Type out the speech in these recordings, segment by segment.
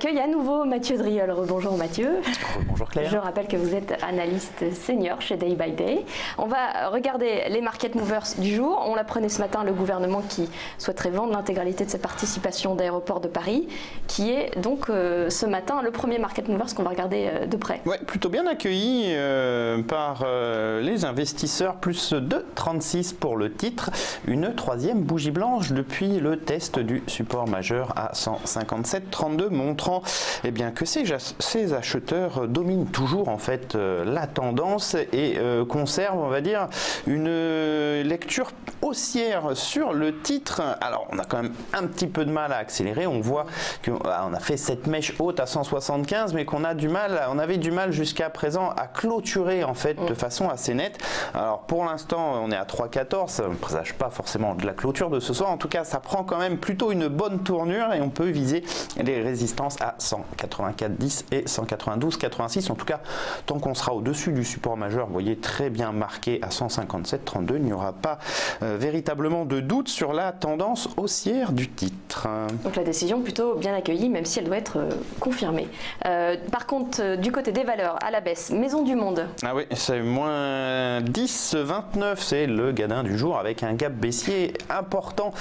accueille à nouveau Mathieu Driol. Bonjour Mathieu. Bonjour Claire. Je rappelle que vous êtes analyste senior chez Day by Day. On va regarder les market movers du jour. On l'apprenait ce matin, le gouvernement qui souhaiterait vendre l'intégralité de sa participation d'Aéroports de Paris, qui est donc ce matin le premier market movers qu'on va regarder de près. Ouais, plutôt bien accueilli par les investisseurs, plus de 36 pour le titre. Une troisième bougie blanche depuis le test du support majeur à 157,32, montrant bien, que ces acheteurs dominent toujours en fait la tendance et conservent, on va dire, une lecture haussière sur le titre. Alors on a quand même un petit peu de mal à accélérer. On voit qu'on a fait cette mèche haute à 175, mais qu'on a du mal, on avait du mal jusqu'à présent à clôturer en fait de façon assez nette. Alors pour l'instant on est à 3,14, ça ne présage pas forcément de la clôture de ce soir. En tout cas ça prend quand même plutôt une bonne tournure et on peut viser les résistances à 184,10 et 192,86. En tout cas tant qu'on sera au-dessus du support majeur, vous voyez, très bien marqué à 157,32, il n'y aura pas véritablement de doute sur la tendance haussière du titre. Donc la décision plutôt bien accueillie, même si elle doit être confirmée. Par contre, du côté des valeurs, à la baisse, Maison du Monde. Ah oui, c'est moins 10,29, c'est le gadin du jour avec un gap baissier important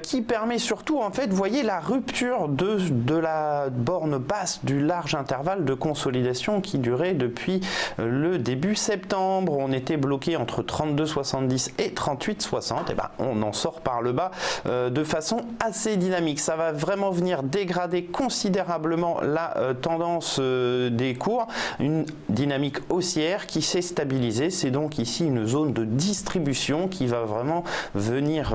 qui permet surtout, en fait, vous voyez, la rupture de la borne basse du large intervalle de consolidation qui durait depuis le début septembre. On était bloqué entre 32,70 et 38,60. Et ben, on en sort par le bas de façon assez dynamique. Ça va vraiment venir dégrader considérablement la tendance des cours. Une dynamique haussière qui s'est stabilisée. C'est donc ici une zone de distribution qui va vraiment venir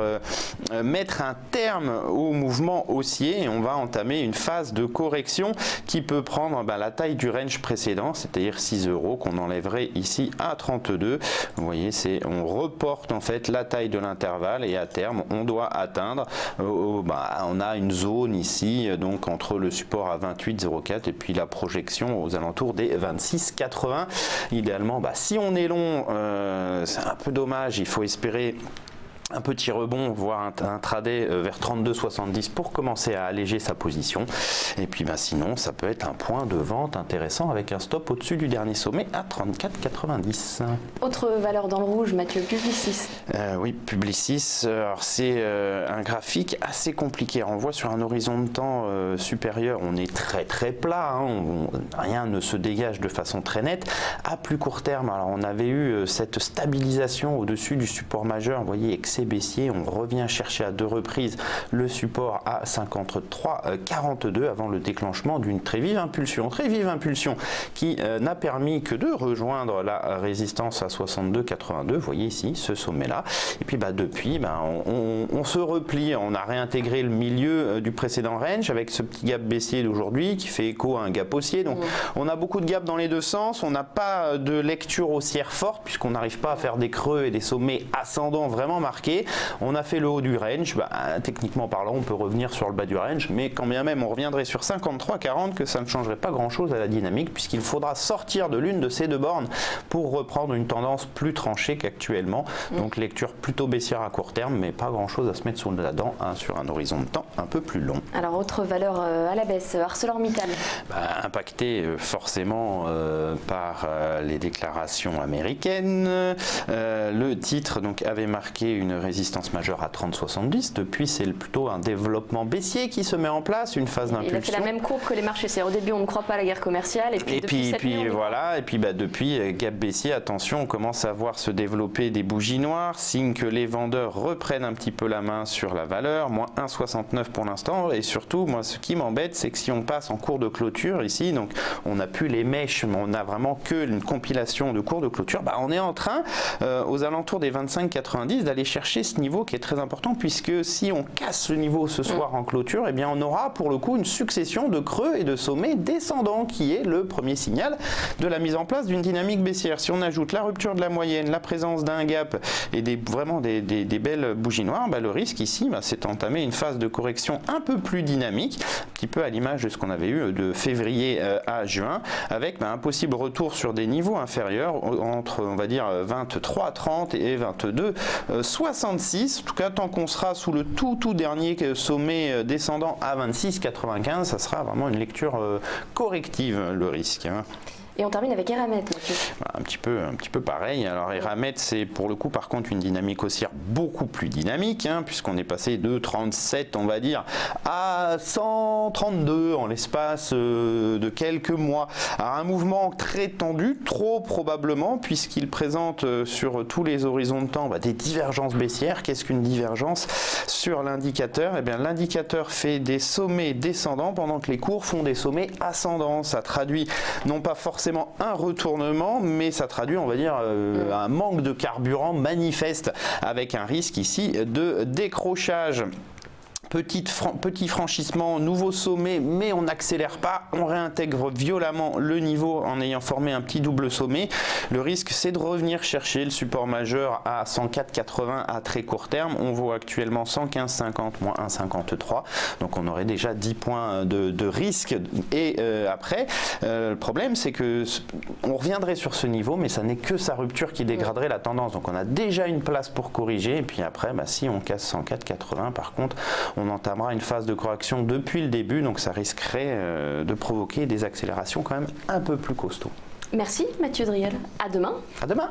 mettre un terme au mouvement haussier. Et on va entamer une phase de correction qui peut prendre la taille du range précédent, c'est-à-dire 6 € qu'on enlèverait ici à 32. Vous voyez, on reporte en fait la taille de l'intervalle et à terme on doit atteindre, on a une zone ici donc entre le support à 28,04 et puis la projection aux alentours des 26,80. Idéalement, si on est long, c'est un peu dommage, il faut espérer un petit rebond, voire un tradet vers 32,70 pour commencer à alléger sa position. Et puis sinon, ça peut être un point de vente intéressant avec un stop au-dessus du dernier sommet à 34,90. Autre valeur dans le rouge, Mathieu, Publicis. Oui, Publicis, c'est un graphique assez compliqué. On voit sur un horizon de temps supérieur, on est très plat, rien ne se dégage de façon très nette. À plus court terme, alors on avait eu cette stabilisation au-dessus du support majeur, vous voyez, excès baissier, on revient chercher à deux reprises le support à 53,42 avant le déclenchement d'une très vive impulsion qui n'a permis que de rejoindre la résistance à 62,82, vous voyez ici ce sommet là, et puis depuis on se replie, on a réintégré le milieu du précédent range avec ce petit gap baissier d'aujourd'hui qui fait écho à un gap haussier, donc on a beaucoup de gaps dans les deux sens, on n'a pas de lecture haussière forte puisqu'on n'arrive pas à faire des creux et des sommets ascendants vraiment marqués. On a fait le haut du range, techniquement parlant on peut revenir sur le bas du range, mais quand bien même on reviendrait sur 53,40, que ça ne changerait pas grand chose à la dynamique puisqu'il faudra sortir de l'une de ces deux bornes pour reprendre une tendance plus tranchée qu'actuellement. Donc lecture plutôt baissière à court terme, mais pas grand chose à se mettre sous la dent sur un horizon de temps un peu plus long. Alors autre valeur à la baisse, ArcelorMittal. Impacté forcément par les déclarations américaines. Le titre donc avait marqué une résistance majeure à 30,70. Depuis, c'est plutôt un développement baissier qui se met en place, une phase d'impulsion. Il a fait la même courbe que les marchés. C'est au début, on ne croit pas à la guerre commerciale. Et puis depuis, gap baissier, attention, on commence à voir se développer des bougies noires, signe que les vendeurs reprennent un petit peu la main sur la valeur, moins 1,69 pour l'instant. Et surtout, moi, ce qui m'embête, c'est que si on passe en cours de clôture ici, donc on n'a plus les mèches, mais on n'a vraiment que une compilation de cours de clôture, on est en train, aux alentours des 25,90, d'aller chercher ce niveau qui est très important, puisque si on casse ce niveau ce soir en clôture, on aura pour le coup une succession de creux et de sommets descendants qui est le premier signal de la mise en place d'une dynamique baissière. Si on ajoute la rupture de la moyenne, la présence d'un gap et vraiment des belles bougies noires, le risque ici c'est d'entamer une phase de correction un peu plus dynamique, un petit peu à l'image de ce qu'on avait eu de février à juin, avec un possible retour sur des niveaux inférieurs entre on va dire 23,30 et 22,60. 66. En tout cas, tant qu'on sera sous le tout dernier sommet descendant à 26,95, ça sera vraiment une lecture corrective, le risque. Et on termine avec Eramet, Mathieu. Un petit peu pareil. Alors Eramet, c'est pour le coup par contre une dynamique haussière beaucoup plus dynamique, puisqu'on est passé de 37, on va dire, à 132 en l'espace de quelques mois. Alors un mouvement très tendu, trop probablement, puisqu'il présente sur tous les horizons de temps des divergences baissières. Qu'est-ce qu'une divergence sur l'indicateur? Eh bien, l'indicateur fait des sommets descendants pendant que les cours font des sommets ascendants. Ça traduit non pas forcément un retournement, mais ça traduit, on va dire, un manque de carburant manifeste, avec un risque ici de décrochage. Petit franchissement, nouveau sommet, mais on n'accélère pas, on réintègre violemment le niveau en ayant formé un petit double sommet. Le risque, c'est de revenir chercher le support majeur à 104,80 à très court terme. On vaut actuellement 115,50 moins 1,53, donc on aurait déjà 10 points de risque. Et après, le problème, c'est que on reviendrait sur ce niveau, mais ça n'est que sa rupture qui dégraderait la tendance. Donc on a déjà une place pour corriger, et puis après, si on casse 104,80, par contre, on entamera une phase de correction depuis le début, donc ça risquerait de provoquer des accélérations quand même un peu plus costauds. Merci Mathieu Driel, à demain. À demain.